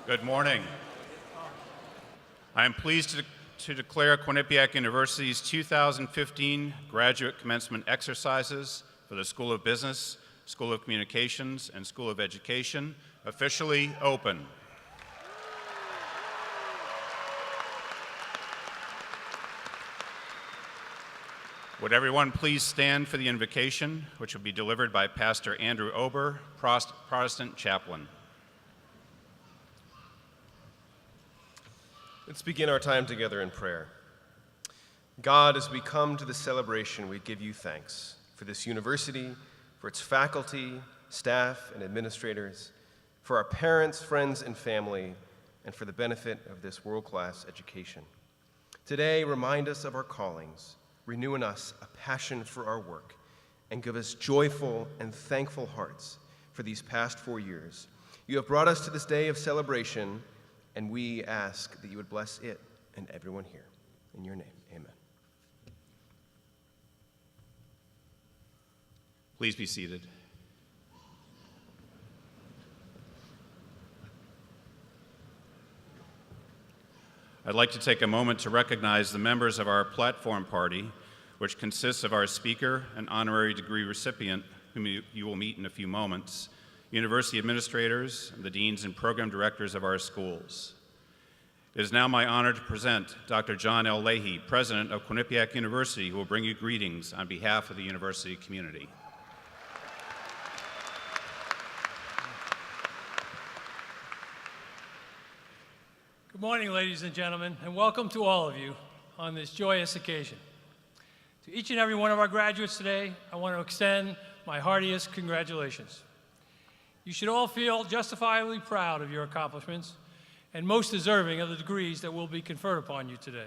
Good morning. I am pleased to declare Quinnipiac University's 2015 graduate commencement exercises for the School of Business, School of Communications, and School of Education officially open. Would everyone please stand for the invocation, which will be delivered by Pastor Andrew Ober, Protestant chaplain. Let's begin our time together in prayer. God, as we come to the celebration, we give you thanks for this university, for its faculty, staff, and administrators, for our parents, friends, and family, and for the benefit of this world-class education. Today, remind us of our callings, renew in us a passion for our work, and give us joyful and thankful hearts for these past 4 years. You have brought us to this day of celebration, and we ask that you would bless it and everyone here. In your name, amen. Please be seated. I'd like to take a moment to recognize the members of our platform party, which consists of our speaker and honorary degree recipient, whom you will meet in a few moments, university administrators, and the deans and program directors of our schools. It is now my honor to present Dr. John L. Leahy, president of Quinnipiac University, who will bring you greetings on behalf of the university community. Good morning, ladies and gentlemen, and welcome to all of you on this joyous occasion. To each and every one of our graduates today, I want to extend my heartiest congratulations. You should all feel justifiably proud of your accomplishments and most deserving of the degrees that will be conferred upon you today.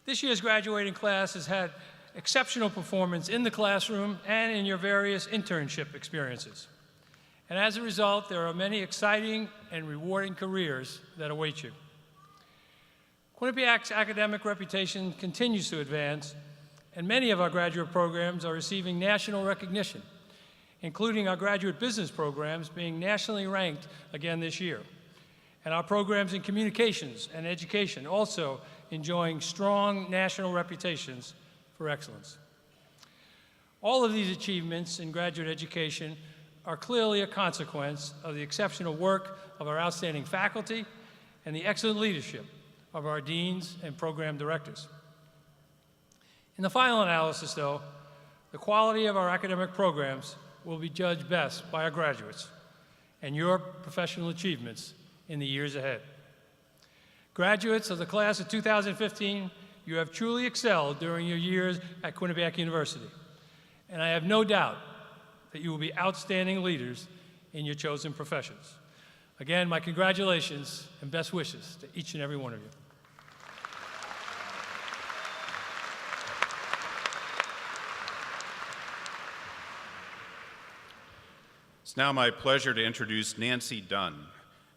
This year's graduating class has had exceptional performance in the classroom and in your various internship experiences. And as a result, there are many exciting and rewarding careers that await you. Quinnipiac's academic reputation continues to advance, and many of our graduate programs are receiving national recognition, including our graduate business programs being nationally ranked again this year, and our programs in communications and education also enjoying strong national reputations for excellence. All of these achievements in graduate education are clearly a consequence of the exceptional work of our outstanding faculty and the excellent leadership of our deans and program directors. In the final analysis, though, the quality of our academic programs will be judged best by our graduates and your professional achievements in the years ahead. Graduates of the class of 2015, you have truly excelled during your years at Quinnipiac University, and I have no doubt that you will be outstanding leaders in your chosen professions. Again, my congratulations and best wishes to each and every one of you. It's now my pleasure to introduce Nancy Dunn.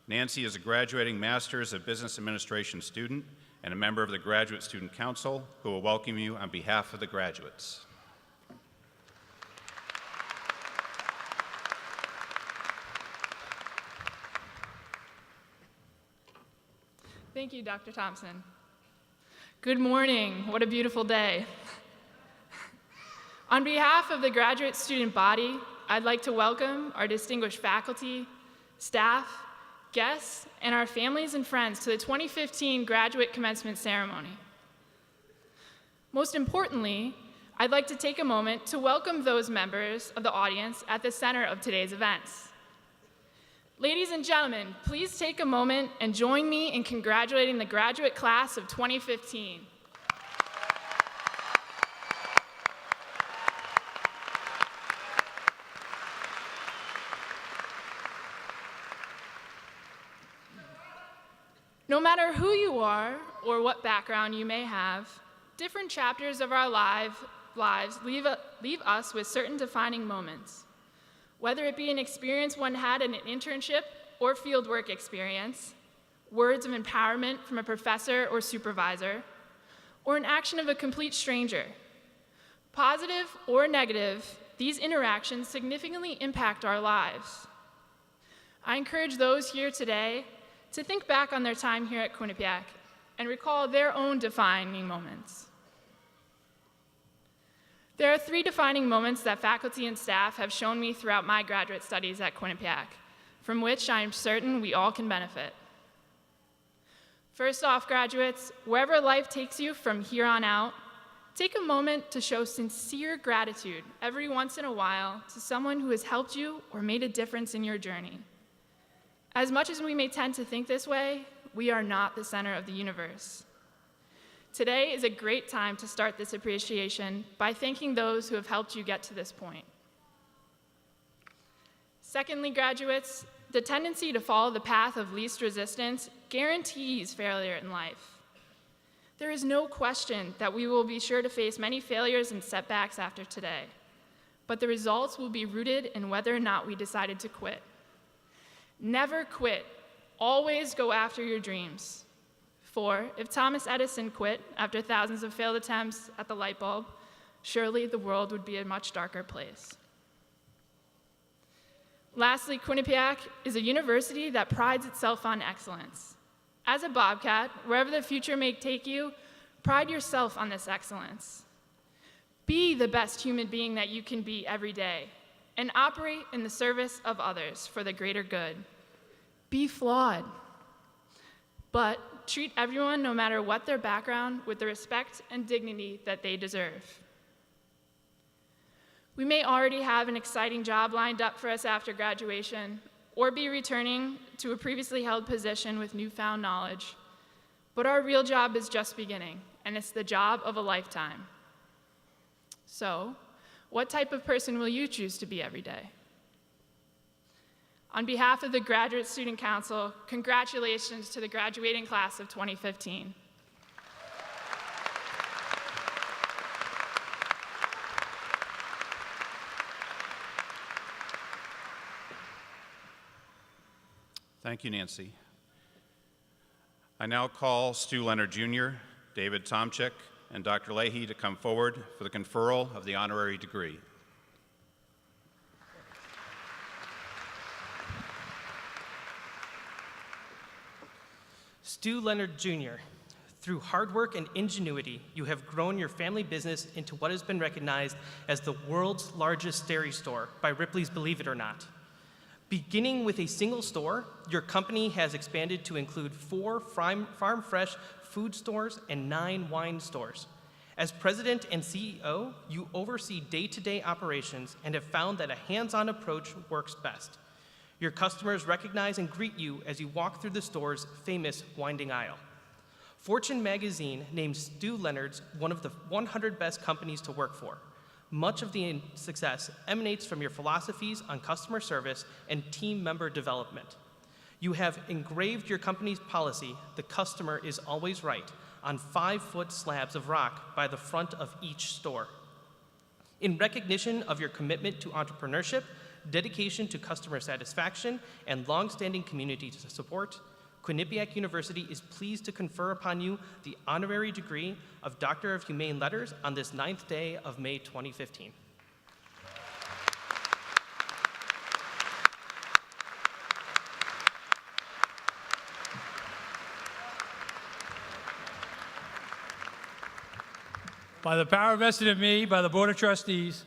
Nancy is a graduating Master's of Business Administration student and a member of the Graduate Student Council, who will welcome you on behalf of the graduates. Thank you, Dr. Thompson. Good morning. What a beautiful day. On behalf of the graduate student body, I'd like to welcome our distinguished faculty, staff, guests, and our families and friends to the 2015 graduate commencement ceremony. Most importantly, I'd like to take a moment to welcome those members of the audience at the center of today's events. Ladies and gentlemen, please take a moment and join me in congratulating the graduate class of 2015. No matter who you are or what background you may have, different chapters of our lives leave us with certain defining moments. Whether it be an experience one had in an internship or fieldwork experience, words of empowerment from a professor or supervisor, or an action of a complete stranger. Positive or negative, these interactions significantly impact our lives. I encourage those here today to think back on their time here at Quinnipiac and recall their own defining moments. There are 3 defining moments that faculty and staff have shown me throughout my graduate studies at Quinnipiac, from which I am certain we all can benefit. First off, graduates, wherever life takes you from here on out, take a moment to show sincere gratitude every once in a while to someone who has helped you or made a difference in your journey. As much as we may tend to think this way, we are not the center of the universe. Today is a great time to start this appreciation by thanking those who have helped you get to this point. Secondly, graduates, the tendency to follow the path of least resistance guarantees failure in life. There is no question that we will be sure to face many failures and setbacks after today, but the results will be rooted in whether or not we decided to quit. Never quit. Always go after your dreams. For if Thomas Edison quit after thousands of failed attempts at the light bulb, surely the world would be a much darker place. Lastly, Quinnipiac is a university that prides itself on excellence. As a Bobcat, wherever the future may take you, pride yourself on this excellence. Be the best human being that you can be every day, and operate in the service of others for the greater good. Be flawed, but treat everyone, no matter what their background, with the respect and dignity that they deserve. We may already have an exciting job lined up for us after graduation, or be returning to a previously held position with newfound knowledge, but our real job is just beginning, and it's the job of a lifetime. So, what type of person will you choose to be every day? On behalf of the Graduate Student Council, congratulations to the graduating class of 2015. Thank you, Nancy. I now call Stu Leonard Jr., David Tomczyk, and Dr. Leahy to come forward for the conferral of the honorary degree. Stu Leonard Jr., through hard work and ingenuity, you have grown your family business into what has been recognized as the world's largest dairy store by Ripley's Believe It or Not. Beginning with a single store, your company has expanded to include 4 farm fresh food stores and 9 wine stores. As president and CEO, you oversee day-to-day operations and have found that a hands-on approach works best. Your customers recognize and greet you as you walk through the store's famous winding aisle. Fortune magazine named Stu Leonard's one of the 100 best companies to work for. Much of the success emanates from your philosophies on customer service and team member development. You have engraved your company's policy, "The customer is always right," on 5-foot slabs of rock by the front of each store. In recognition of your commitment to entrepreneurship, dedication to customer satisfaction, and long-standing community support, Quinnipiac University is pleased to confer upon you the honorary degree of Doctor of Humane Letters on this 9th day of May 2015. By the power vested in me by the Board of Trustees,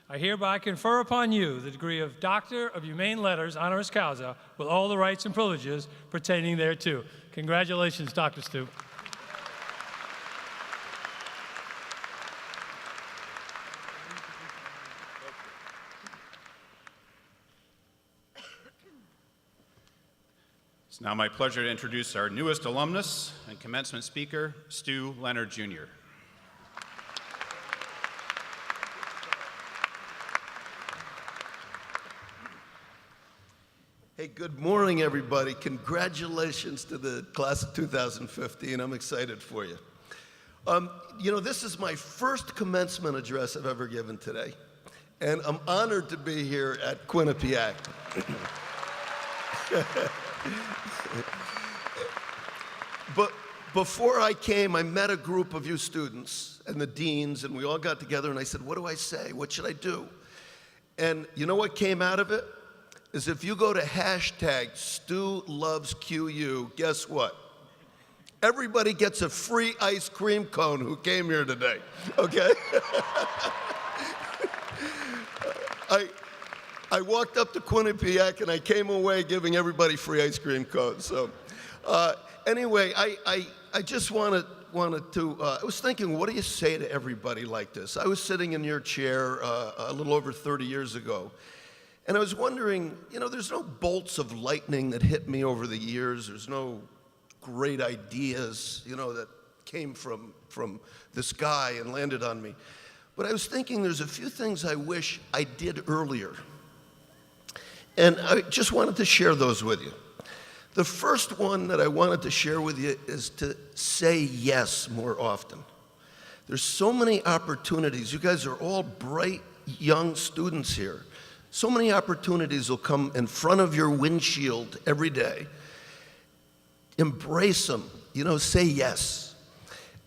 I hereby confer upon you the degree of Doctor of Humane Letters, honoris causa, with all the rights and privileges pertaining thereto. Congratulations, Dr. Stu. It's now my pleasure to introduce our newest alumnus and commencement speaker, Stu Leonard Jr. Hey, good morning, everybody. Congratulations to the class of 2015. I'm excited for you. This is my first commencement address I've ever given today, and I'm honored to be here at Quinnipiac. But before I came, I met a group of you students and the deans, and we all got together, and I said, what do I say? What should I do? And you know what came out of it? is if you go to hashtag Stu Loves QU, guess what? Everybody gets a free ice cream cone who came here today, okay? I walked up to Quinnipiac and I came away giving everybody free ice cream cones. So anyway, I just wanted to, I was thinking, what do you say to everybody like this? I was sitting in your chair a little over 30 years ago, and I was wondering, you know, there's no bolts of lightning that hit me over the years. There's no great ideas, you know, that came from the sky and landed on me. But I was thinking there's a few things I wish I did earlier. And I just wanted to share those with you. The first one that I wanted to share with you is to say yes more often. There's so many opportunities. You guys are all bright, young students here. So many opportunities will come in front of your windshield every day. Embrace them, you know, say yes.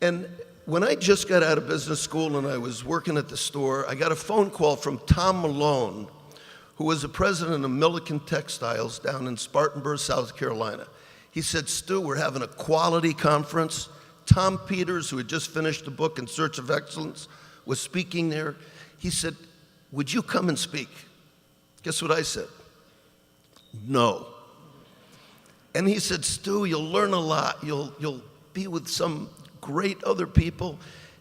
And when I just got out of business school and I was working at the store, I got a phone call from Tom Malone, who was the president of Milliken Textiles down in Spartanburg, South Carolina. He said, Stu, we're having a quality conference. Tom Peters, who had just finished the book In Search of Excellence, was speaking there. He said, would you come and speak? Guess what I said? No. And he said, Stu, you'll learn a lot. You'll be with some great other people.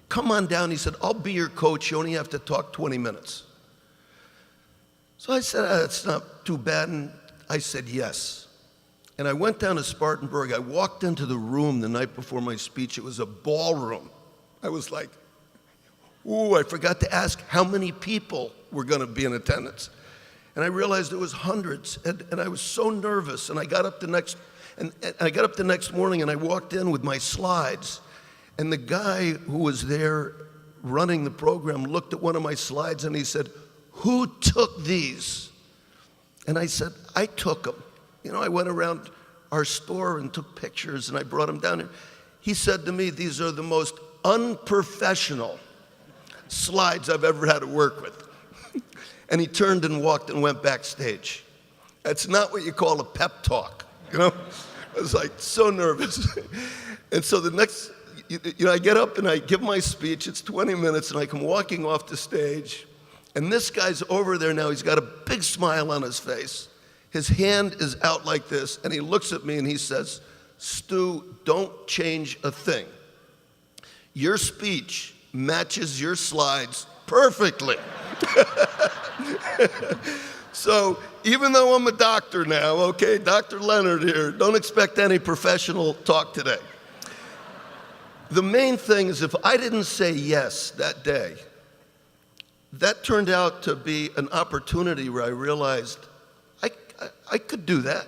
Come on down. He said, I'll be your coach. You only have to talk 20 minutes. So I said, that's not too bad. And I said, yes. And I went down to Spartanburg. I walked into the room the night before my speech. It was a ballroom. I was like, ooh, I forgot to ask how many people were going to be in attendance. And I realized it was hundreds, and I was so nervous. And I got up the next morning, and I walked in with my slides. And the guy who was there running the program looked at one of my slides, and he said, who took these? And I said, I took them. You know, I went around our store and took pictures, and I brought them down here. He said to me, these are the most unprofessional slides I've ever had to work with. And he turned and walked and went backstage. That's not what you call a pep talk, you know? I was like so nervous. And so the next, you know, I get up and I give my speech. It's 20 minutes, and I come walking off the stage. And this guy's over there now. He's got a big smile on his face. His hand is out like this, and he looks at me and he says, Stu, don't change a thing. Your speech matches your slides perfectly. So even though I'm a doctor now, okay, Dr. Leonard here, don't expect any professional talk today. The main thing is if I didn't say yes that day, that turned out to be an opportunity where I realized I could do that.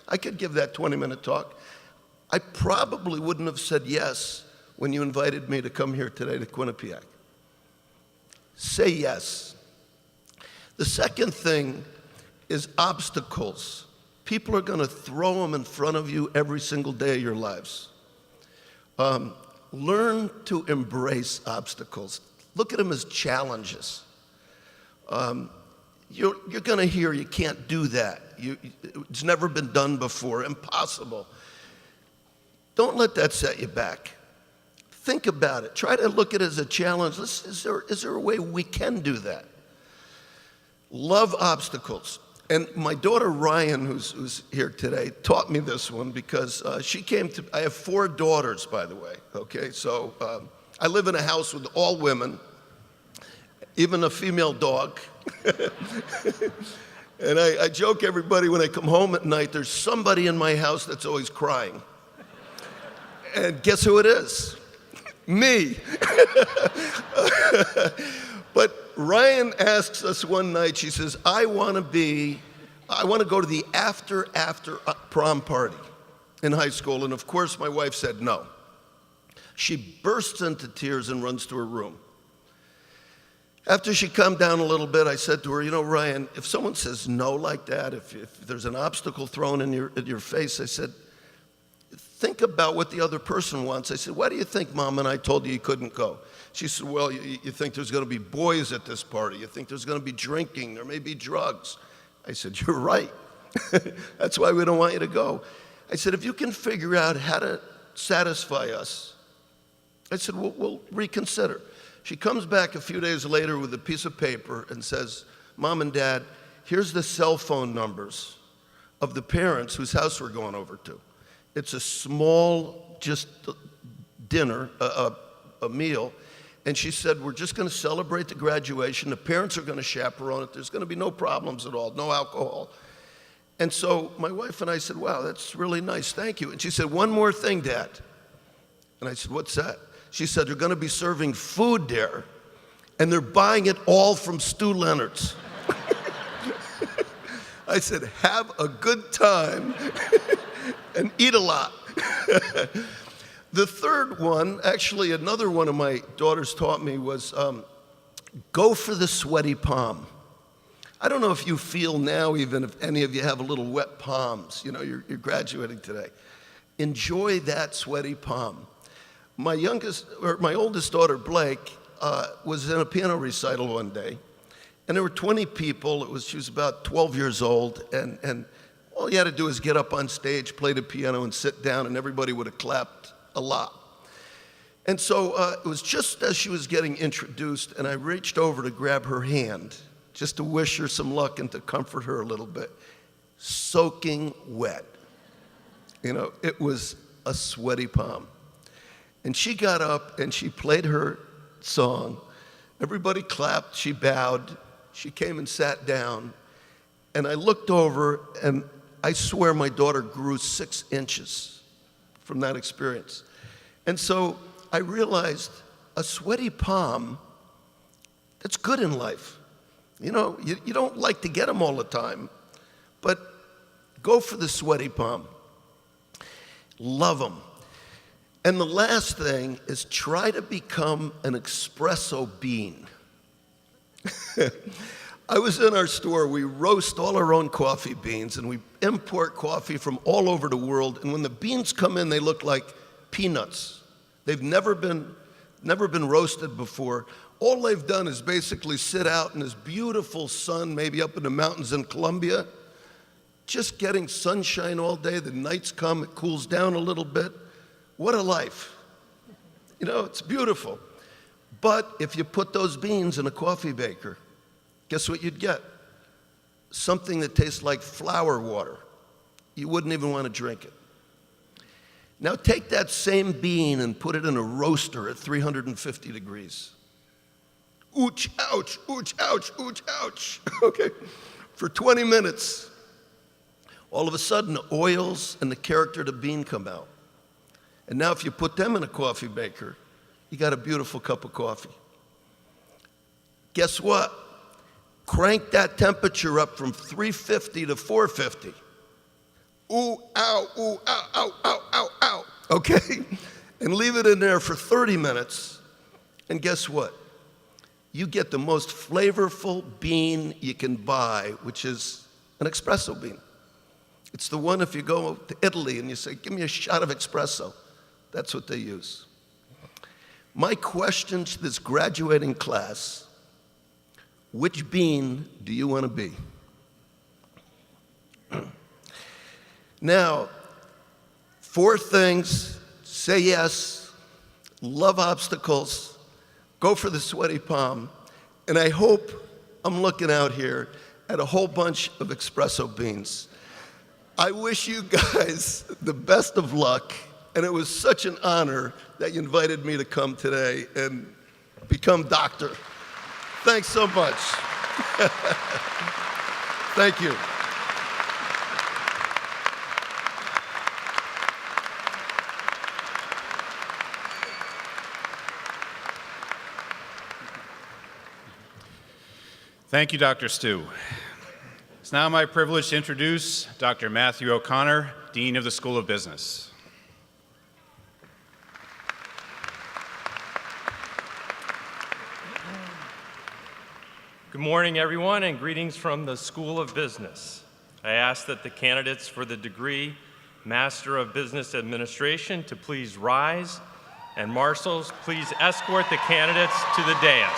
I could give that 20-minute talk. I probably wouldn't have said yes when you invited me to come here today to Quinnipiac. Say yes. The second thing is obstacles. People are going to throw them in front of you every single day of your lives. Learn to embrace obstacles. Look at them as challenges. You're going to hear you can't do that. It's never been done before, impossible. Don't let that set you back. Think about it. Try to look at it as a challenge. Is there a way we can do that? Love obstacles. And my daughter Ryan, who's here today, taught me this one because she came to, I have 4 daughters, by the way, okay? So I live in a house with all women, even a female dog. And I joke everybody when I come home at night, there's somebody in my house that's always crying. And guess who it is? Me. But Ryan asks us one night, she says, I want to go to the after prom party in high school. And of course, my wife said no. She bursts into tears and runs to her room. After she calmed down a little bit, I said to her, you know, Ryan, if someone says no like that, if there's an obstacle thrown in your face, I said, think about what the other person wants. I said, why do you think Mom and I told you couldn't go? She said, well, you think there's going to be boys at this party. You think there's going to be drinking. There may be drugs. I said, you're right. That's why we don't want you to go. I said, if you can figure out how to satisfy us, I said, we'll reconsider. She comes back a few days later with a piece of paper and says, Mom and Dad, here's the cell phone numbers of the parents whose house we're going over to. It's a small, just dinner, a meal. And she said, we're just going to celebrate the graduation. The parents are going to chaperone it. There's going to be no problems at all, no alcohol. And so my wife and I said, wow, that's really nice. Thank you. And she said, one more thing, Dad. And I said, what's that? She said, they're going to be serving food there, and they're buying it all from Stu Leonard's. I said, have a good time and eat a lot. The third one, actually another one of my daughters taught me, was go for the sweaty palm. I don't know if you feel now, even if any of you have a little wet palms, you know, you're graduating today. Enjoy that sweaty palm. My oldest daughter, Blake, was in a piano recital one day, and there were 20 people. She was about 12 years old, and all you had to do is get up on stage, play the piano, and sit down, and everybody would have clapped a lot. And so it was just as she was getting introduced, and I reached over to grab her hand, just to wish her some luck and to comfort her a little bit. Soaking wet. You know, it was a sweaty palm. And she got up and she played her song. Everybody clapped, she bowed, she came and sat down. And I looked over, and I swear my daughter grew 6 inches from that experience. And so I realized a sweaty palm, that's good in life. You know, you don't like to get them all the time, but go for the sweaty palm. Love them. And the last thing is try to become an espresso bean. I was in our store. We roast all our own coffee beans, and we import coffee from all over the world. And when the beans come in, they look like peanuts. They've never been roasted before. All they've done is basically sit out in this beautiful sun, maybe up in the mountains in Colombia, just getting sunshine all day. The nights come, it cools down a little bit. What a life. You know, it's beautiful. But if you put those beans in a coffee maker, guess what you'd get? Something that tastes like flower water. You wouldn't even want to drink it. Now take that same bean and put it in a roaster at 350 degrees. Ooch, ouch, ooch, ouch, ooch, ouch. Okay, for 20 minutes. All of a sudden, the oils and the character of the bean come out. And now if you put them in a coffee maker, you got a beautiful cup of coffee. Guess what? Crank that temperature up from 350 to 450. Ooh, ow, ooh, ow, ow, ow, ow, ow. Okay? And leave it in there for 30 minutes. And guess what? You get the most flavorful bean you can buy, which is an espresso bean. It's the one if you go to Italy and you say, give me a shot of espresso. That's what they use. My question to this graduating class, which bean do you want to be? Now, 4 things: say yes, love obstacles, go for the sweaty palm, and I hope I'm looking out here at a whole bunch of espresso beans. I wish you guys the best of luck, and it was such an honor that you invited me to come today and become doctor. Thanks so much. Thank you. Thank you, Dr. Stu. It's now my privilege to introduce Dr. Matthew O'Connor, Dean of the School of Business. Good morning, everyone, and greetings from the School of Business. I ask that the candidates for the degree Master of Business Administration to please rise, and marshals, please escort the candidates to the dais.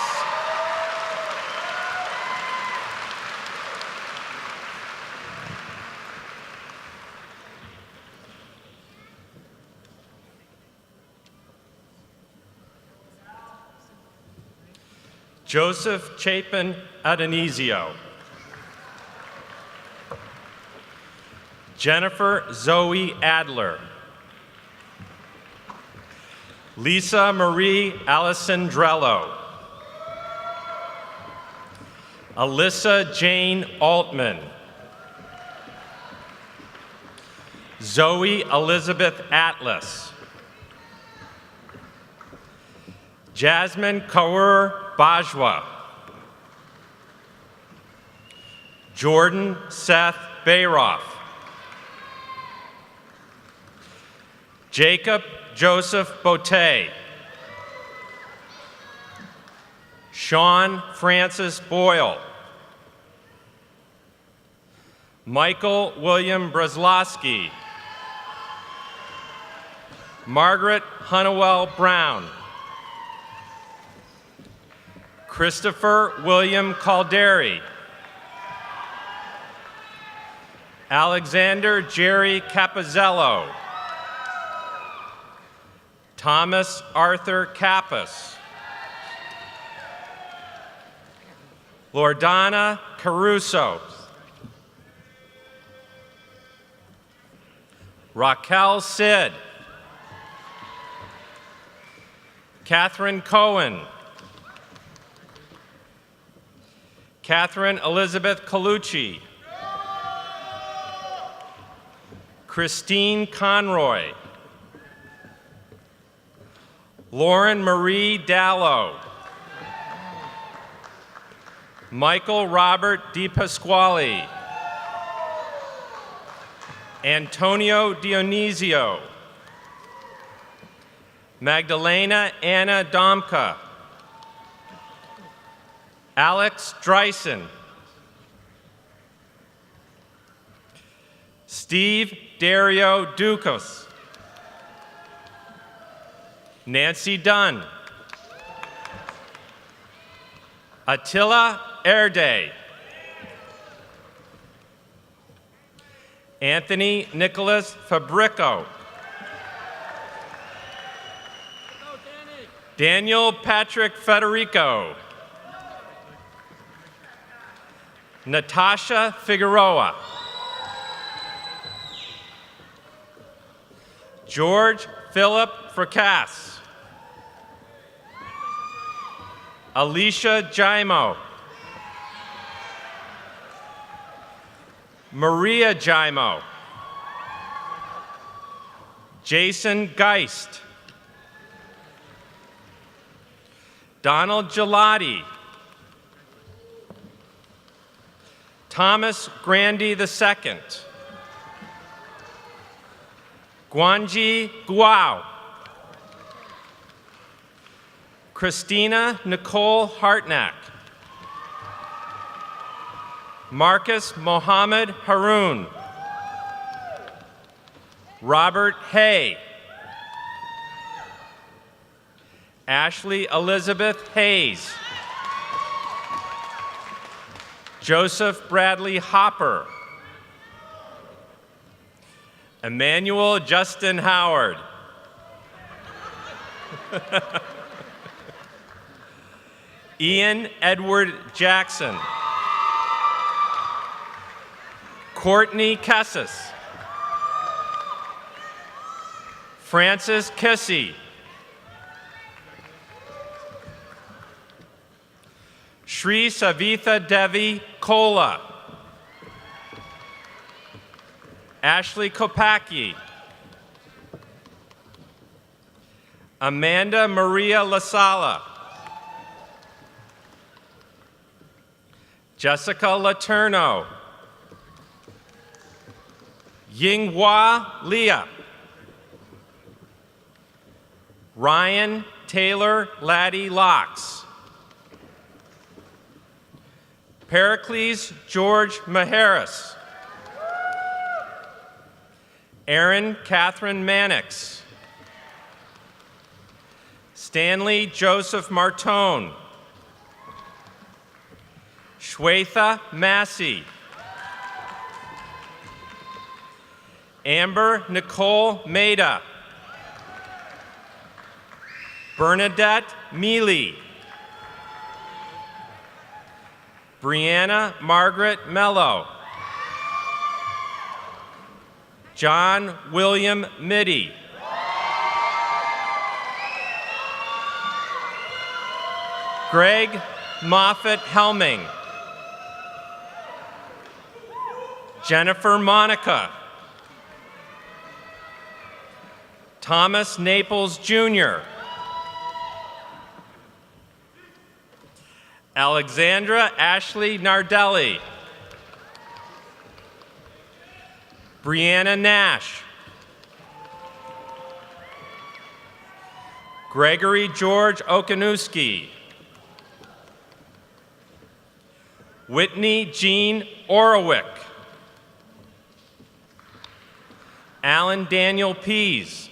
Joseph Chapin Adonisio. Jennifer Zoe Adler. Lisa Marie Alessandrello. Alyssa Jane Altman. Zoe Elizabeth Atlas. Jasmine Kaur Bajwa. Jordan Seth Bayroff. Jacob Joseph Botte. Sean Francis Boyle. Michael William Breslowski. Margaret Hunnewell Brown. Christopher William Calderi. Alexander Jerry Capizzello. Thomas Arthur Kappas. Lordana Caruso. Raquel Sid. Catherine Cohen. Catherine Elizabeth Colucci. Christine Conroy. Lauren Marie Dallow. Michael Robert DiPasquale. Antonio Dionisio. Magdalena Anna Domka. Alex Dreisen. Steve Dario Ducos. Nancy Dunn. Attila Erde. Anthony Nicholas Fabrico. Daniel Patrick Federico. Natasha Figueroa. George Philip Fracas. Alicia Jaimo. Maria Jaimo. Jason Geist. Donald Gelati. Thomas Grandy II. Guanji Guao. Christina Nicole Hartnack. Marcus Mohammed Haroun. Robert Hay. Ashley Elizabeth Hayes. Joseph Bradley Hopper. Emmanuel Justin Howard. Ian Edward Jackson. Courtney Kessis. Francis Kissy. Sri Savitha Devi Kola. Ashley Kopacki. Amanda Maria Lasala. Jessica Laterno. Yinghua Leah. Ryan Taylor Laddie Locks. Pericles George Maharis. Erin Catherine Mannix. Stanley Joseph Martone. Shwetha Massey. Amber Nicole Maida. Bernadette Mealy. Brianna Margaret Mello. John William Mitty. Greg Moffett Helming. Jennifer Monica. Thomas Naples Jr. Alexandra Ashley Nardelli. Brianna Nash. Gregory George Okanewski. Whitney Jean Orowick. Alan Daniel Pease.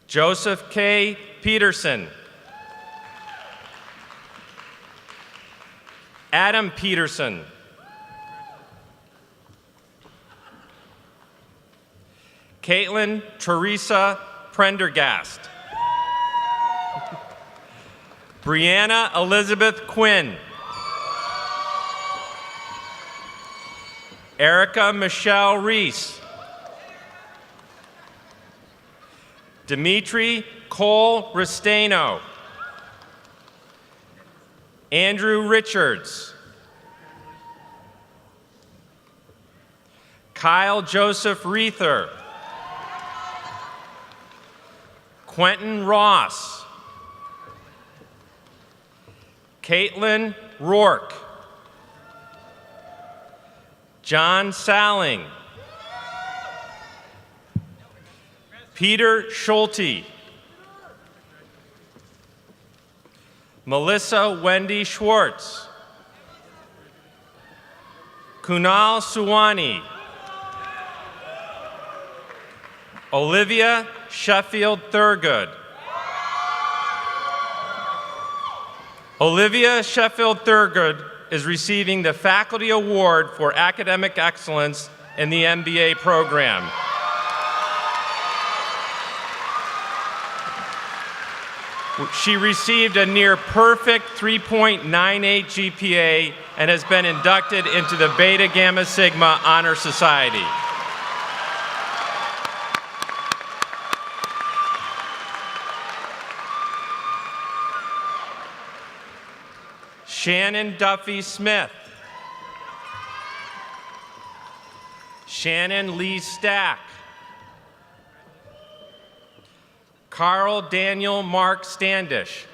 Joseph K. Peterson. Adam Peterson. Caitlin Teresa Prendergast. Brianna Elizabeth Quinn. Erica Michelle Reese. Dimitri Cole Restaino. Andrew Richards. Kyle Joseph Reether. Quentin Ross. Caitlin Rourke. John Salling. Peter Schulte. Melissa Wendy Schwartz. Kunal Suwani. Olivia Sheffield Thurgood. Olivia Sheffield Thurgood is receiving the Faculty Award for Academic Excellence in the MBA program. She received a near perfect 3.98 GPA and has been inducted into the Beta Gamma Sigma Honor Society. Shannon Duffy Smith. Shannon Lee Stack. Carl Daniel Mark Standish.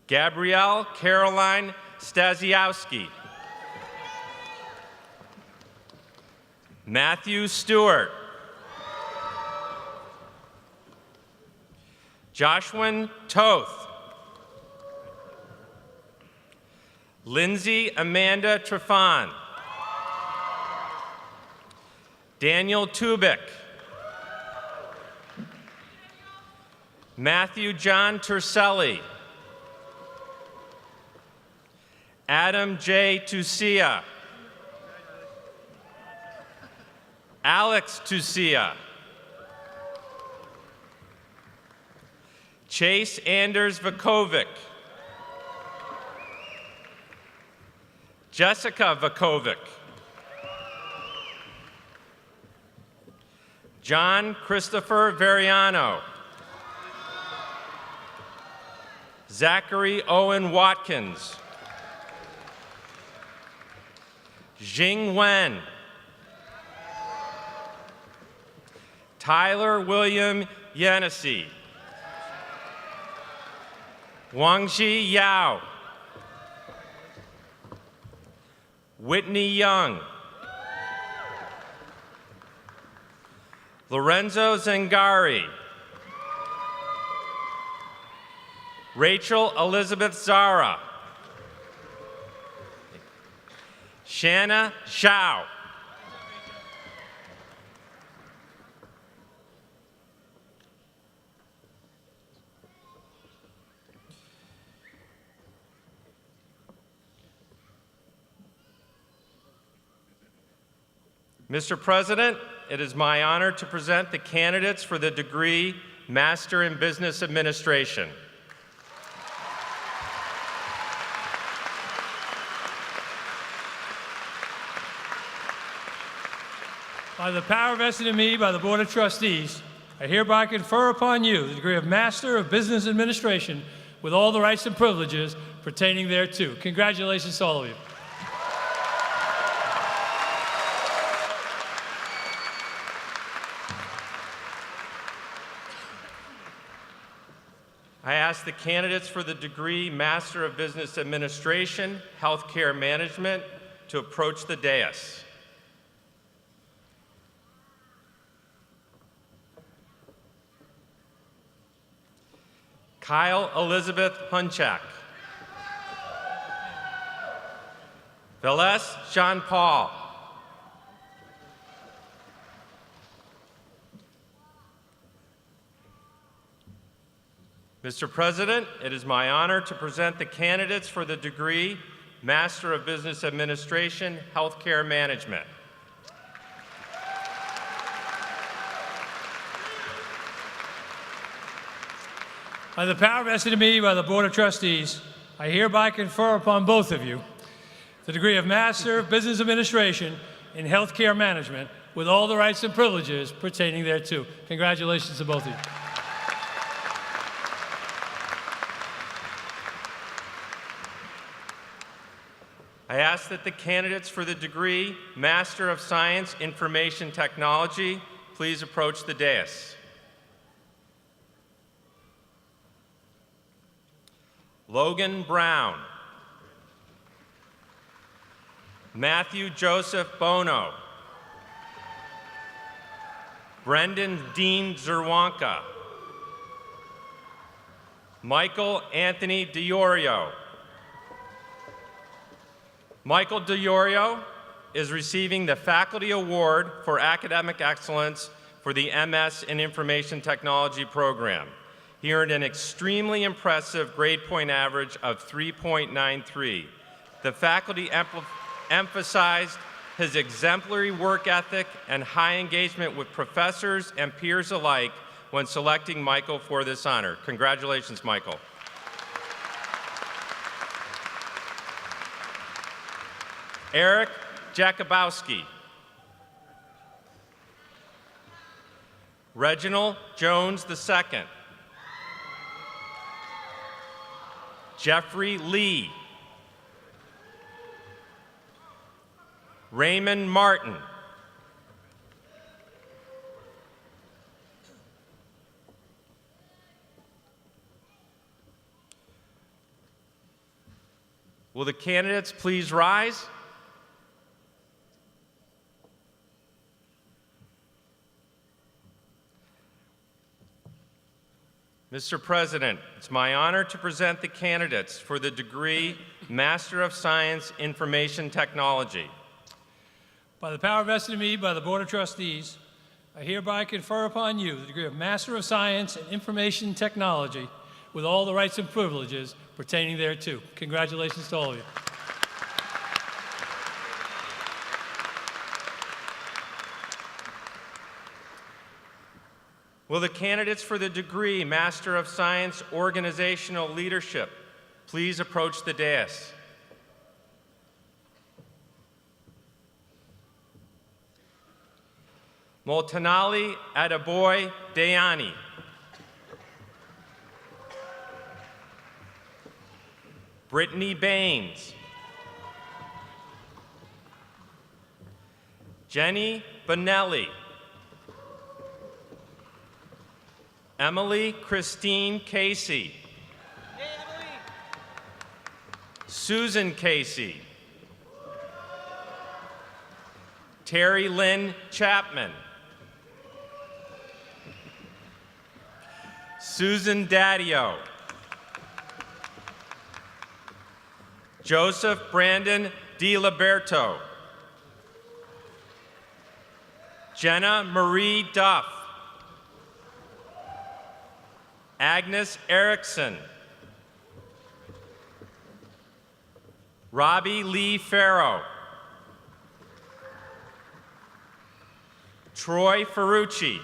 Gabrielle Caroline Stasiowski. Matthew Stewart. Joshua Toth. Lindsay Amanda Trefan. Daniel Tubick. Matthew John Terselli. Adam J. Tusia. Alex Tusia. Chase Anders Vukovic. Jessica Vukovic. John Christopher Veriano. Zachary Owen Watkins. Jing Wen. Tyler William Yancey. Wangji Yao. Whitney Young. Lorenzo Zangari. Rachel Elizabeth Zara. Shanna Shao. Mr. President, it is my honor to present the candidates for the degree Master in Business Administration. By the power vested in me by the Board of Trustees, I hereby confer upon you the degree of Master of Business Administration with all the rights and privileges pertaining thereto. Congratulations to all of you. I ask the candidates for the degree Master of Business Administration, Healthcare Management to approach the dais. Kyle Elizabeth Hunchak. Veles Jean-Paul. Mr. President, it is my honor to present the candidates for the degree Master of Business Administration, Healthcare Management. By the power vested in me by the Board of Trustees, I hereby confer upon both of you the degree of Master of Business Administration in Healthcare Management with all the rights and privileges pertaining thereto. Congratulations to both of you. I ask that the candidates for the degree Master of Science Information Technology please approach the dais. Logan Brown. Matthew Joseph Bono. Brendan Dean Zerwanka. Michael Anthony DiOrio. Michael DiOrio is receiving the Faculty Award for Academic Excellence for the MS in Information Technology program. He earned an extremely impressive grade point average of 3.93. The faculty emphasized his exemplary work ethic and high engagement with professors and peers alike when selecting Michael for this honor. Congratulations, Michael. Eric Jakubowski. Reginald Jones II. Jeffrey Lee. Raymond Martin. Will the candidates please rise? Mr. President, it's my honor to present the candidates for the degree Master of Science Information Technology. By the power vested in me by the Board of Trustees, I hereby confer upon you the degree of Master of Science in Information Technology with all the rights and privileges pertaining thereto. Congratulations to all of you. Will the candidates for the degree Master of Science Organizational Leadership please approach the dais? Moltanali Adaboy Dayani. Brittany Baines. Jenny Bonelli. Emily Christine Casey. Hey, Emily. Susan Casey. Terry Lynn Chapman. Susan Daddio. Joseph Brandon DiLiberto. Jenna Marie Duff. Agnes Erickson. Robbie Lee Farrow. Troy Ferrucci.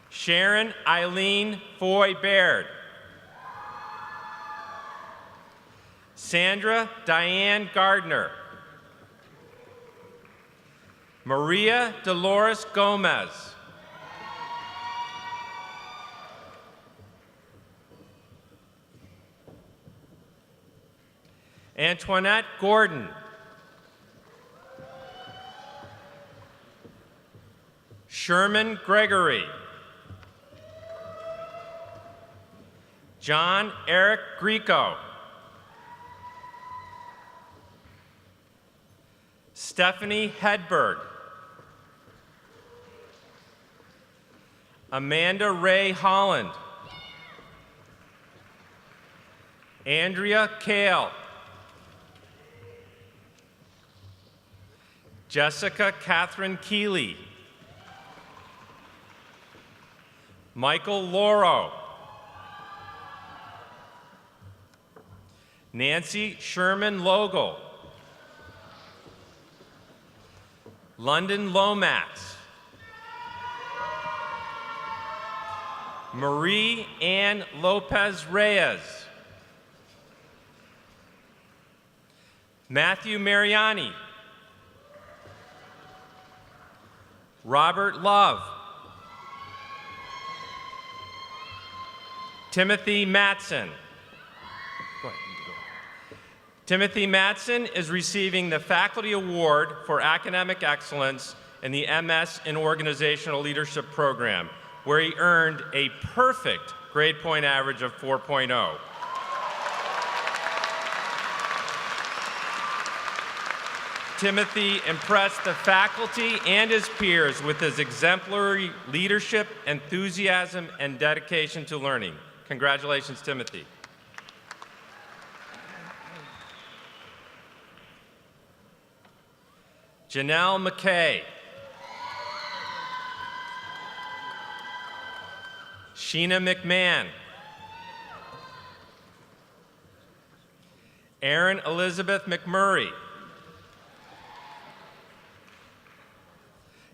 Sharon Eileen Foy Baird. Sandra Diane Gardner. Maria Dolores Gomez. Antoinette Gordon. Sherman Gregory. John Eric Greco. Stephanie Hedberg. Amanda Ray Holland. Andrea Kale. Jessica Catherine Keeley. Michael Loro. Nancy Sherman Logel. London Lomax. Marie Ann Lopez Reyes. Matthew Mariani. Robert Love. Timothy Matson. Timothy Matson is receiving the Faculty Award for Academic Excellence in the MS in Organizational Leadership program, where he earned a perfect grade point average of 4.0. Timothy impressed the faculty and his peers with his exemplary leadership, enthusiasm, and dedication to learning. Congratulations, Timothy. Janelle McKay. Sheena McMahon. Erin Elizabeth McMurray.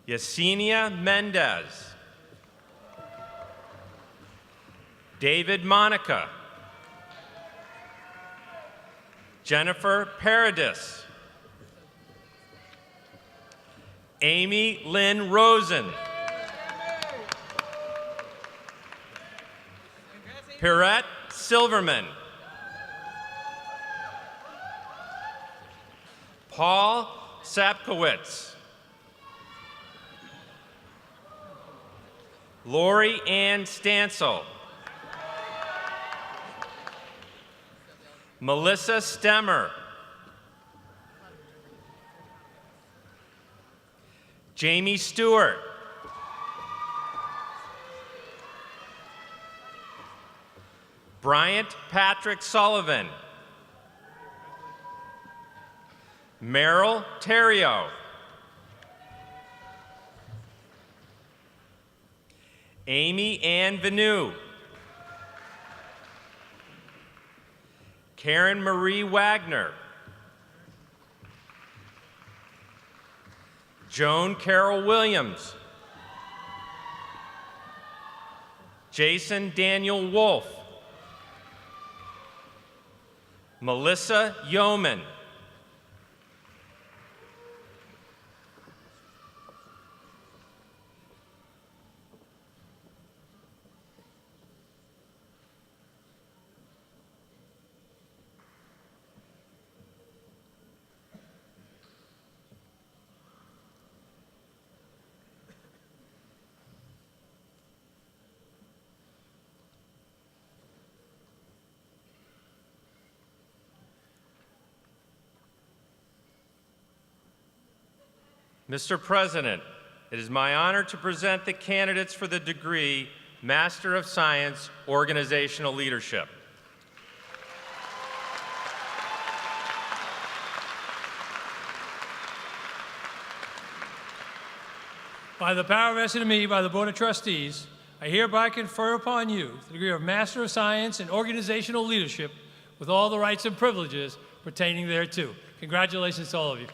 Yesenia Mendez. David Monica. Jennifer Paradis. Amy Lynn Rosen. Pirette Silverman. Paul Sapkowitz. Lori Ann Stansel. Melissa Stemmer. Jamie Stewart. Bryant Patrick Sullivan. Merrill Terrio. Amy Ann Vanu. Karen Marie Wagner. Joan Carol Williams. Jason Daniel Wolf. Melissa Yeoman. Mr. President, it is my honor to present the candidates for the degree Master of Science, Organizational Leadership. By the power vested in me by the Board of Trustees, I hereby confer upon you the degree of Master of Science in Organizational Leadership with all the rights and privileges pertaining thereto. Congratulations to all of you.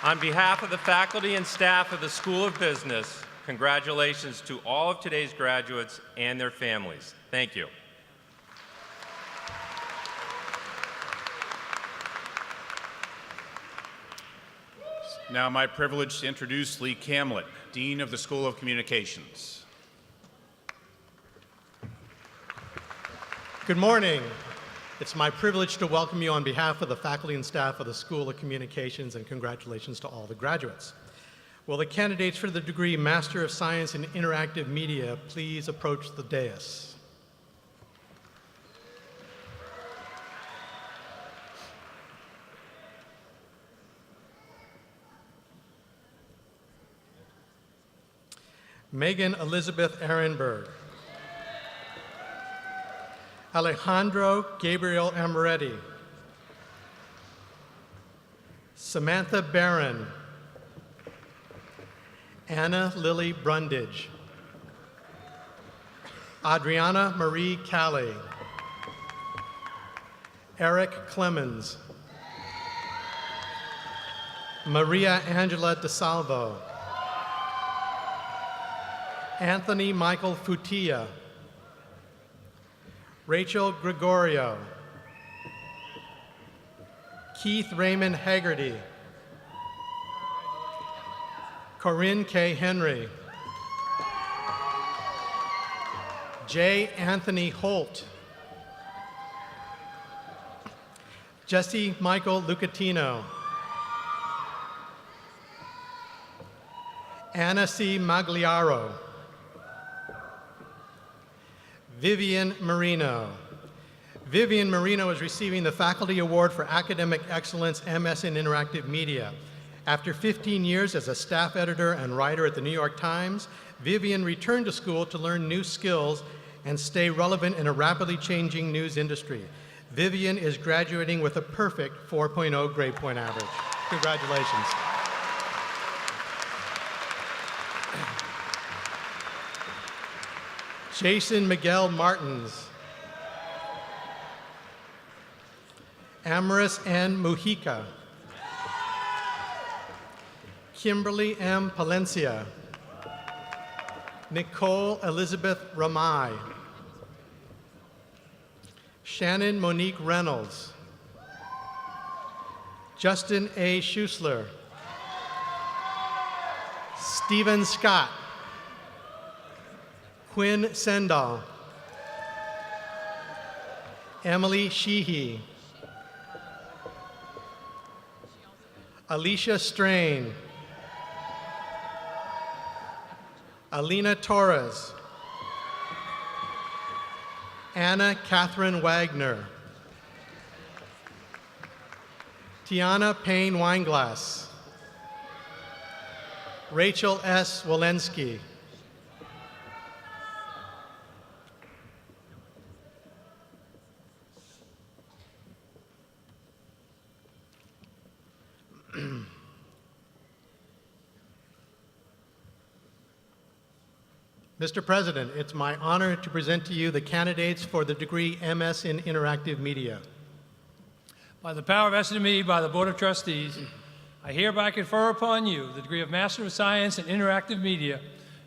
On behalf of the faculty and staff of the School of Business, congratulations to all of today's graduates and their families. Thank you. Now my privilege to introduce Lee Camlett, Dean of the School of Communications. Good morning. It's my privilege to welcome you on behalf of the faculty and staff of the School of Communications, and congratulations to all the graduates. Will the candidates for the degree Master of Science in Interactive Media please approach the dais? Megan Elizabeth Ehrenberg. Alejandro Gabriel Amoretti. Samantha Barron. Anna Lily Brundage. Adriana Marie Callie. Eric Clemens. Maria Angela DeSalvo. Anthony Michael Futilla. Rachel Gregorio. Keith Raymond Haggerty. Corinne K. Henry. J. Anthony Holt. Jesse Michael Lucatino. Anna C. Magliaro. Vivian Marino. Vivian Marino is receiving the Faculty Award for Academic Excellence, MS in Interactive Media. After 15 years as a staff editor and writer at the New York Times, Vivian returned to school to learn new skills and stay relevant in a rapidly changing news industry. Vivian is graduating with a perfect 4.0 grade point average. Congratulations. Jason Miguel Martins. Amaris N. Mujica. Kimberly M. Palencia. Nicole Elizabeth Ramay. Shannon Monique Reynolds. Justin A. Schusler. Stephen Scott. Quinn Sendall. Emily Sheehy. Alicia Strain. Alina Torres. Anna Catherine Wagner. Tiana Payne Weinglass. Rachel S. Walensky. Mr. President, it's my honor to present to you the candidates for the degree MS in Interactive Media. By the power vested in me by the Board of Trustees, I hereby confer upon you the degree of Master of Science in Interactive Media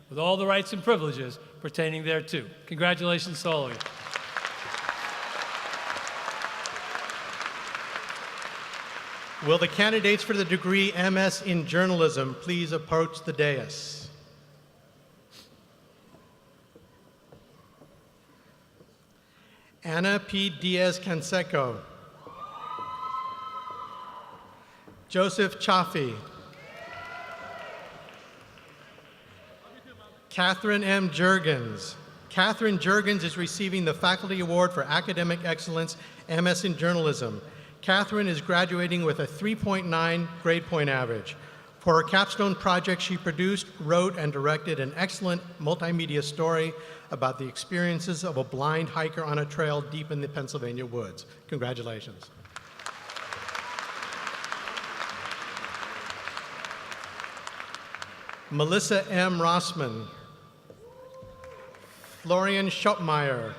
with all the rights and privileges pertaining thereto. Congratulations to all of you. Will the candidates for the degree MS in Journalism please approach the dais? Ana P. Diaz-Canseco. Joseph Chaffee. Catherine M. Jurgens. Catherine Jurgens is receiving the Faculty Award for Academic Excellence, MS in Journalism. Catherine is graduating with a 3.9 grade point average. For her capstone project, she produced, wrote, and directed an excellent multimedia story about the experiences of a blind hiker on a trail deep in the Pennsylvania woods. Congratulations. Melissa M. Rossman. Florian Schoppmeyer.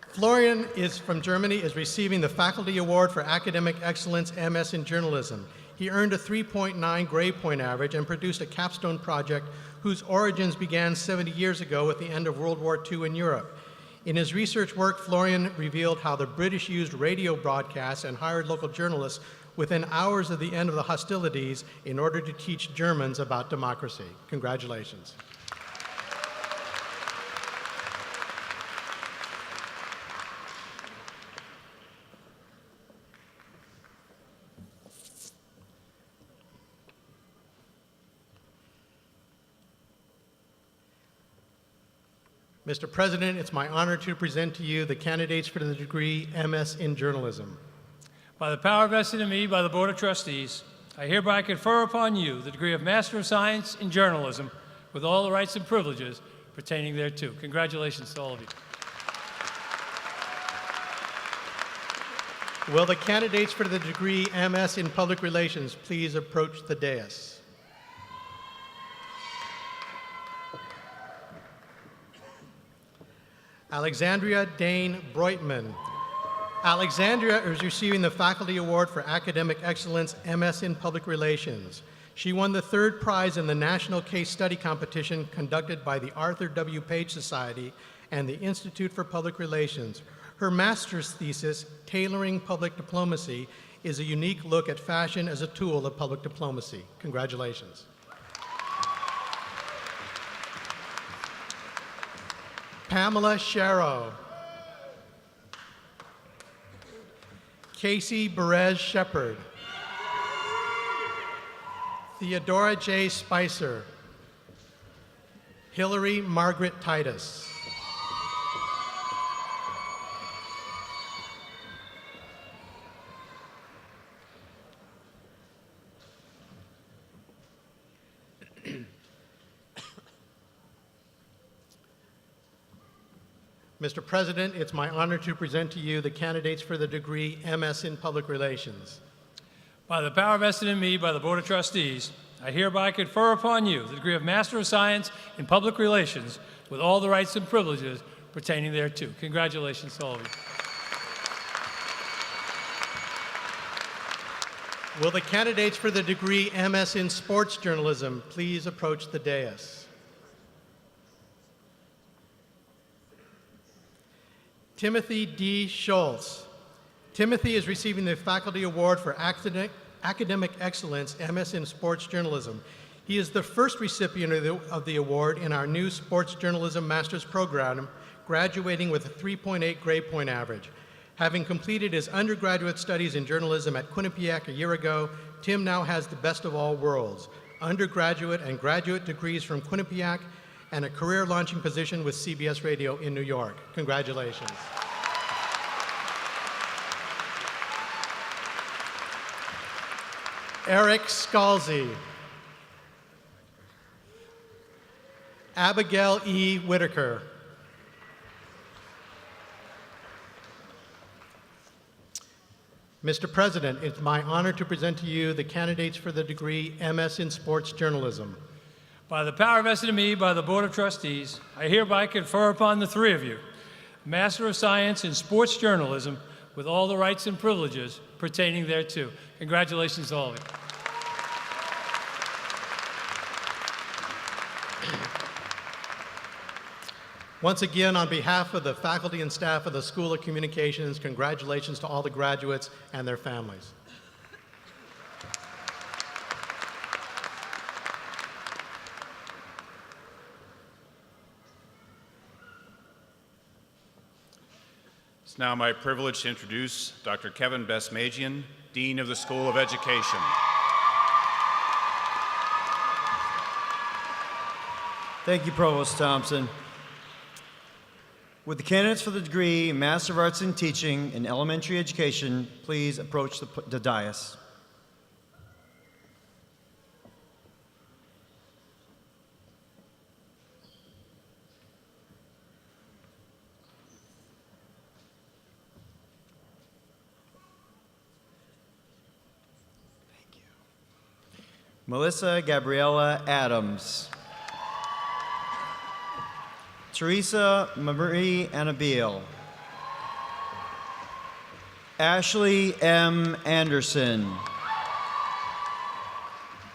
Florian is from Germany, is receiving the Faculty Award for Academic Excellence, MS in Journalism. He earned a 3.9 grade point average and produced a capstone project whose origins began 70 years ago at the end of World War II in Europe. In his research work, Florian revealed how the British used radio broadcasts and hired local journalists within hours of the end of the hostilities in order to teach Germans about democracy. Congratulations. Mr. President, it's my honor to present to you the candidates for the degree MS in Journalism. By the power vested in me by the Board of Trustees, I hereby confer upon you the degree of Master of Science in Journalism with all the rights and privileges pertaining thereto. Congratulations to all of you. Will the candidates for the degree MS in Public Relations please approach the dais? Alexandria Dane Breutman. Alexandria is receiving the Faculty Award for Academic Excellence, MS in Public Relations. She won the third prize in the National Case Study Competition conducted by the Arthur W. Page Society and the Institute for Public Relations. Her master's thesis, Tailoring Public Diplomacy, is a unique look at fashion as a tool of public diplomacy. Congratulations. Pamela Sharrow. Casey Perez Shepard. Theodora J. Spicer. Hillary Margaret Titus. Mr. President, it's my honor to present to you the candidates for the degree MS in Public Relations. By the power vested in me by the Board of Trustees, I hereby confer upon you the degree of Master of Science in Public Relations with all the rights and privileges pertaining thereto. Congratulations to all of you. Will the candidates for the degree MS in Sports Journalism please approach the dais? Timothy D. Schultz. Timothy is receiving the Faculty Award for Academic Excellence, MS in Sports Journalism. He is the first recipient of the award in our new Sports Journalism Master's Program, graduating with a 3.8 grade point average. Having completed his undergraduate studies in journalism at Quinnipiac a year ago, Tim now has the best of all worlds, undergraduate and graduate degrees from Quinnipiac and a career-launching position with CBS Radio in New York. Congratulations. Eric Scalzi. Abigail E. Whitaker. Mr. President, it's my honor to present to you the candidates for the degree MS in Sports Journalism. By the power vested in me by the Board of Trustees, I hereby confer upon the three of you Master of Science in Sports Journalism with all the rights and privileges pertaining thereto. Congratulations to all of you. Once again, on behalf of the faculty and staff of the School of Communications, congratulations to all the graduates and their families. It's now my privilege to introduce Dr. Kevin Besmagian, Dean of the School of Education. Thank you, Provost Thompson. Would the candidates for the degree Master of Arts in Teaching in Elementary Education please approach the dais? Melissa Gabriella Adams. Teresa Marie Annabelle. Ashley M. Anderson.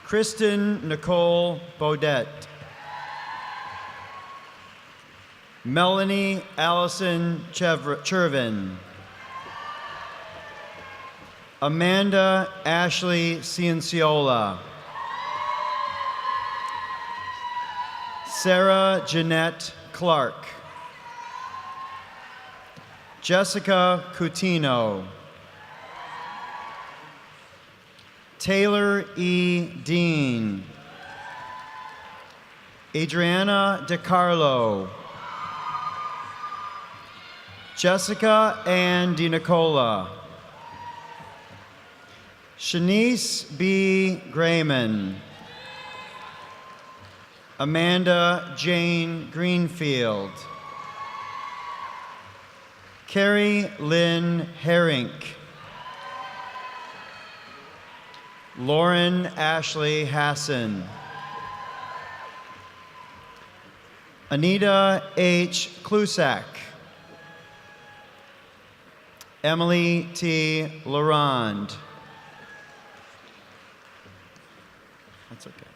Kristen Nicole Baudet. Melanie Allison Chervin. Amanda Ashley Cienciola. Sarah Jeanette Clark. Jessica Coutinho. Taylor E. Dean. Adriana DiCarlo. Jessica Ann DiNicola. Shanice B. Grayman. Amanda Jane Greenfield. Carrie Lynn Herink. Lauren Ashley Hassan. Anita H. Klusak. Emily T. Laurent. That's okay.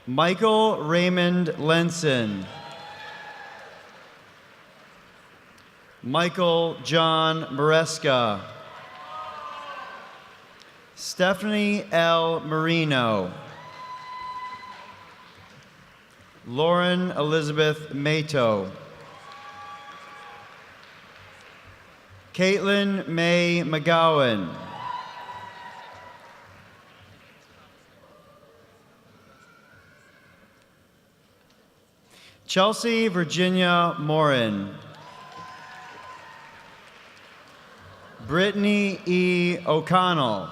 Michael Raymond Lenson. Michael John Maresca. Stephanie L. Marino. Lauren Elizabeth Mato. Caitlin May McGowan. Chelsea Virginia Morin. Brittany E. O'Connell.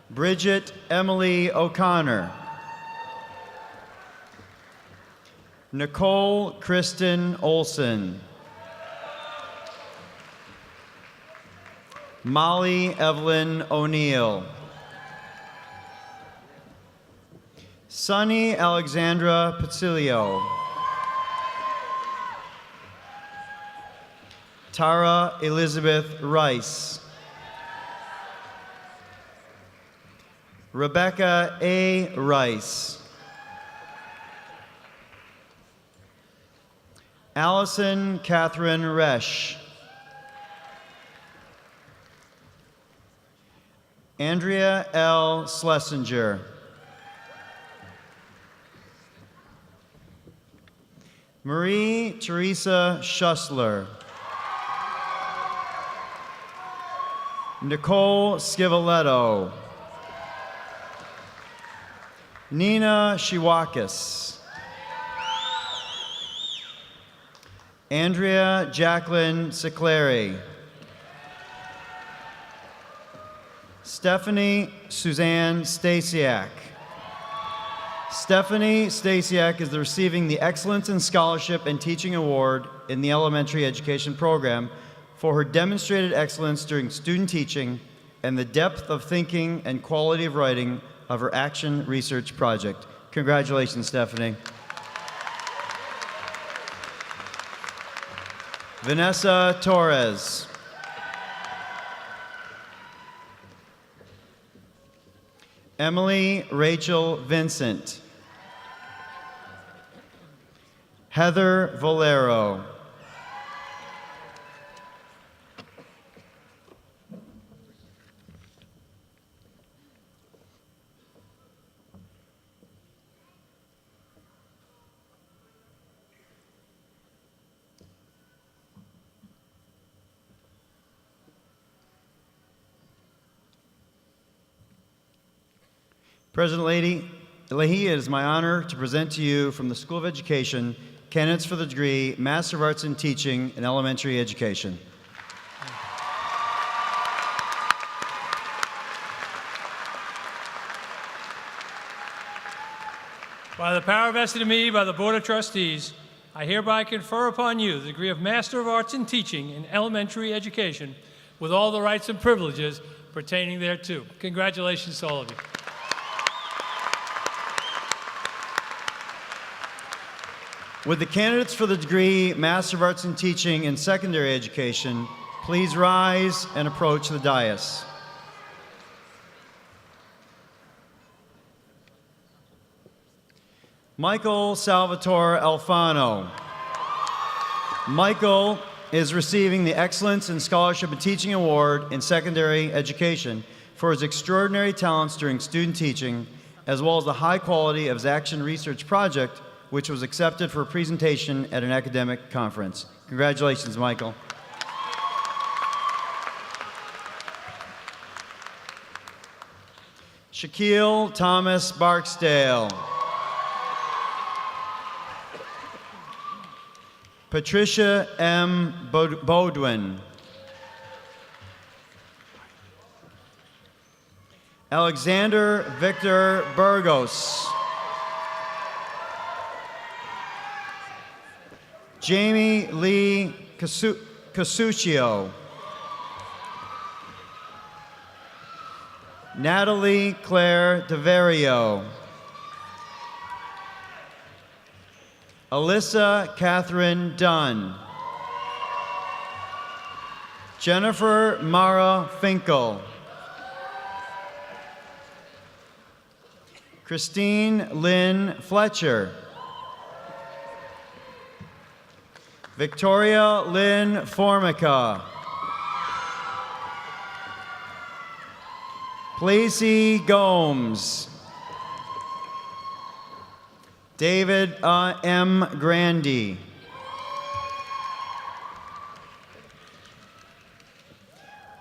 Bridget Emily O'Connor. Nicole Kristen Olson. Molly Evelyn O'Neill. Sunny Alexandra Pacilio. Tara Elizabeth Rice. Rebecca A. Rice. Allison Catherine Resch. Andrea L. Schlesinger. Marie Teresa Schussler. Nicole Scivoletto. Nina Shiwakis. Andrea Jacqueline Sicleri. Stephanie Suzanne Stasiak. Stephanie Stasiak is receiving the Excellence in Scholarship and Teaching Award in the Elementary Education Program for her demonstrated excellence during student teaching and the depth of thinking and quality of writing of her action research project. Congratulations, Stephanie. Vanessa Torres. Emily Rachel Vincent. Heather Valero. President Leahy, it is my honor to present to you from the School of Education candidates for the degree Master of Arts in Teaching in Elementary Education. By the power vested in me by the Board of Trustees, I hereby confer upon you the degree of Master of Arts in Teaching in Elementary Education with all the rights and privileges pertaining thereto. Congratulations to all of you. Would the candidates for the degree Master of Arts in Teaching in Secondary Education please rise and approach the dais? Michael Salvatore Alfano. Michael is receiving the Excellence in Scholarship and Teaching Award in Secondary Education for his extraordinary talents during student teaching, as well as the high quality of his action research project, which was accepted for a presentation at an academic conference. Congratulations, Michael. Shaquille Thomas Barksdale. Patricia M. Bodwin. Alexander Victor Burgos. Jamie Lee Casuccio. Natalie Claire DeVario. Alyssa Catherine Dunn. Jennifer Mara Finkel. Christine Lynn Fletcher. Victoria Lynn Formica. Placey Gomes. David M. Grandy.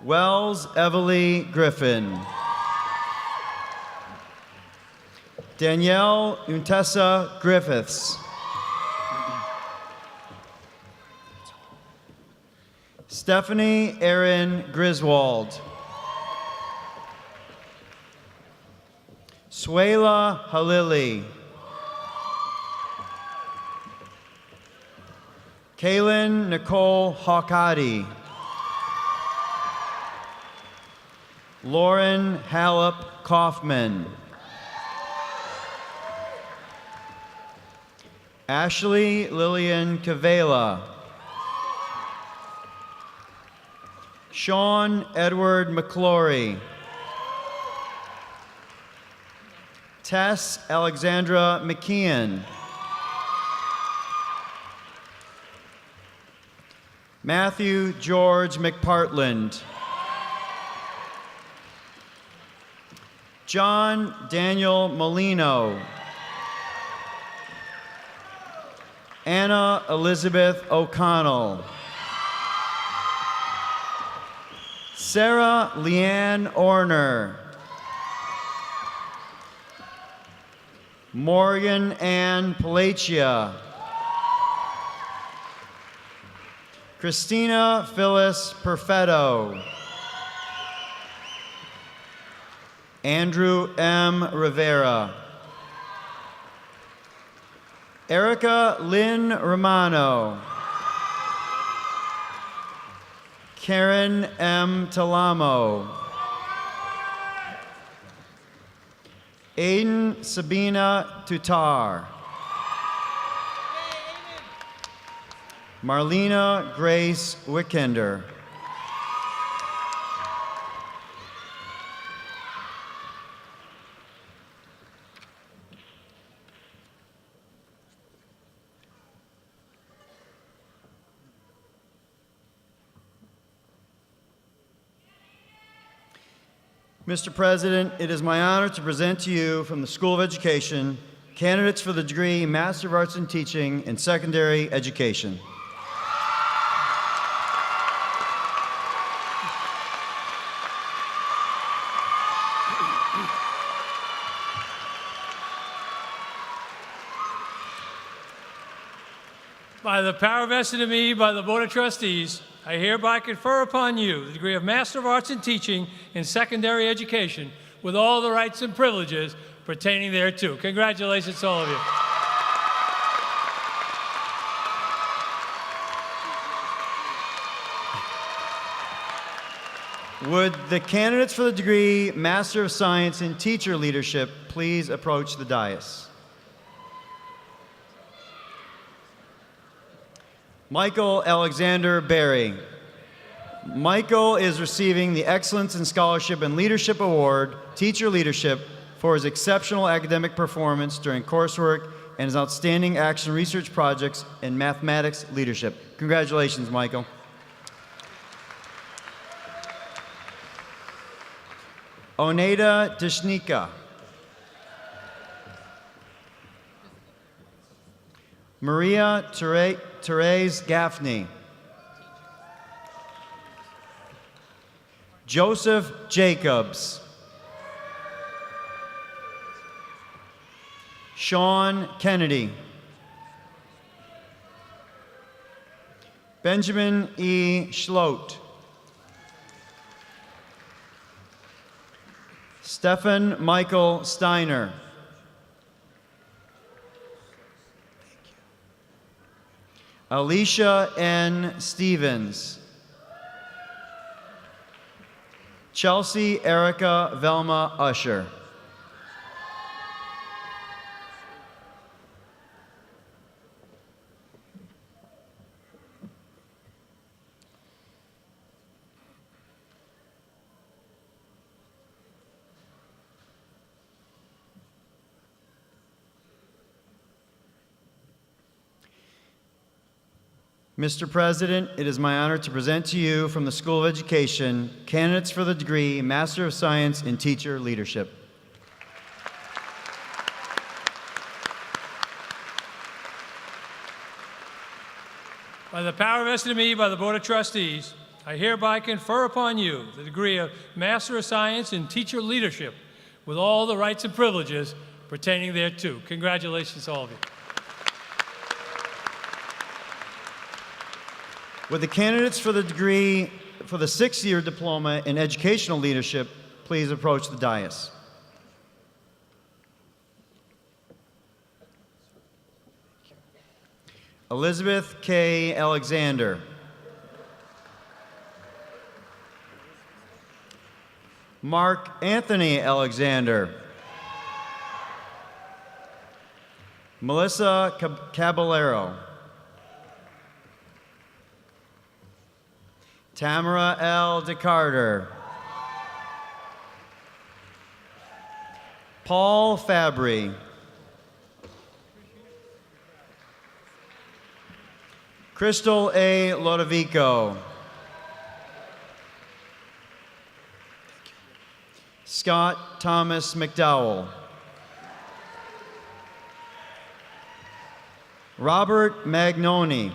Wells Everly Griffin. Danielle Untessa Griffiths. Stephanie Erin Griswold. Suela Halili. Kaylin Nicole Hawkadi. Lauren Hallop Kaufman. Ashley Lillian Cavela. Sean Edward McClory. Tess Alexandra McKeon. Matthew George McPartland. John Daniel Molino. Anna Elizabeth O'Connell. Sarah Leanne Orner. Morgan Ann Palacia. Christina Phyllis Perfetto. Andrew M. Rivera. Erica Lynn Romano. Karen M. Talamo. Aiden Sabina Tutar. Marlena Grace Wickender. Mr. President, it is my honor to present to you from the School of Education candidates for the degree Master of Arts in Teaching in Secondary Education. By the power vested in me by the Board of Trustees, I hereby confer upon you the degree of Master of Arts in Teaching in Secondary Education with all the rights and privileges pertaining thereto. Congratulations to all of you. Would the candidates for the degree Master of Science in Teacher Leadership please approach the dais? Michael Alexander Berry. Michael is receiving the Excellence in Scholarship and Leadership Award, Teacher Leadership, for his exceptional academic performance during coursework and his outstanding action research projects in mathematics leadership. Congratulations, Michael. Oneida Dishnika. Maria Therese Gaffney. Joseph Jacobs. Sean Kennedy. Benjamin E. Schlote. Stephen Michael Steiner. Alicia N. Stevens. Chelsea Erica Velma Usher. Mr. President, it is my honor to present to you from the School of Education candidates for the degree Master of Science in Teacher Leadership. By the power vested in me by the Board of Trustees, I hereby confer upon you the degree of Master of Science in Teacher Leadership with all the rights and privileges pertaining thereto. Congratulations to all of you. Would the candidates for the degree for the 6-year diploma in educational leadership please approach the dais? Elizabeth K. Alexander. Mark Anthony Alexander. Melissa Caballero. Tamara L. DeCarter. Paul Fabry. Crystal A. Lodovico. Scott Thomas McDowell. Robert Magnoni.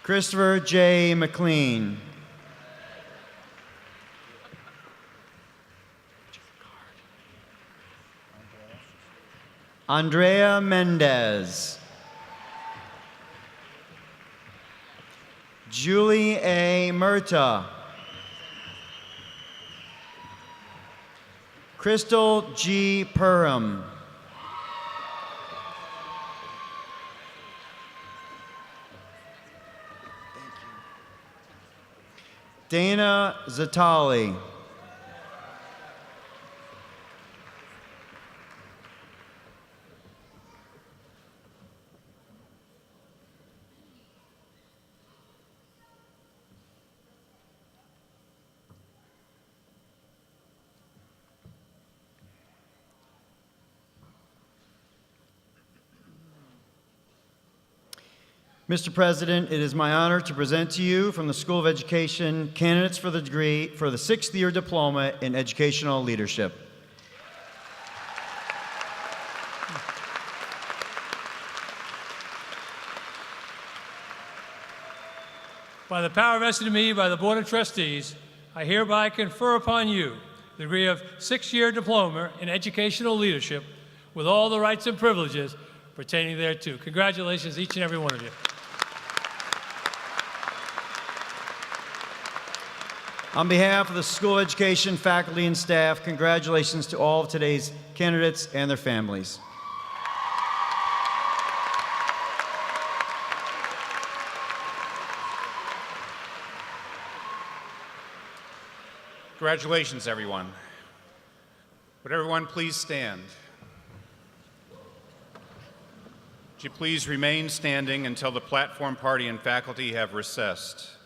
Christopher J. McLean. Andrea Mendez. Julie A. Murta. Crystal G. Perham. Dana Zatali. Mr. President, it is my honor to present to you from the School of Education candidates for the degree for the 6th-year diploma in educational leadership. By the power vested in me by the Board of Trustees, I hereby confer upon you the degree of 6-year diploma in educational leadership with all the rights and privileges pertaining thereto. Congratulations, each and every one of you. On behalf of the School of Education faculty and staff, congratulations to all of today's candidates and their families. Congratulations, everyone. Would everyone please stand? Would you please remain standing until the platform party and faculty have recessed?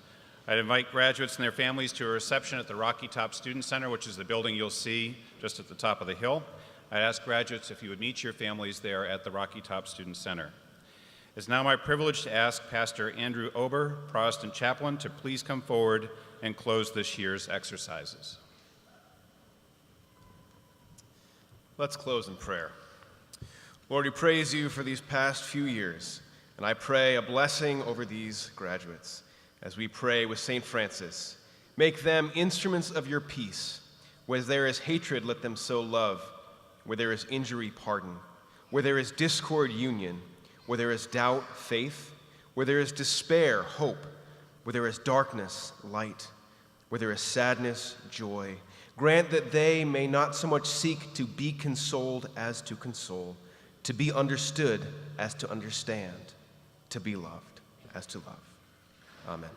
I'd invite graduates and their families to a reception at the Rocky Top Student Center, which is the building you'll see just at the top of the hill. I ask graduates if you would meet your families there at the Rocky Top Student Center. It's now my privilege to ask Pastor Andrew Ober, Protestant chaplain, to please come forward and close this year's exercises. Let's close in prayer. Lord, we praise you for these past few years, and I pray a blessing over these graduates as we pray with St. Francis. Make them instruments of your peace. Where there is hatred, let them sow love. Where there is injury, pardon. Where there is discord, union. Where there is doubt, faith. Where there is despair, hope. Where there is darkness, light. Where there is sadness, joy. Grant that they may not so much seek to be consoled as to console, to be understood as to understand, to be loved as to love. Amen.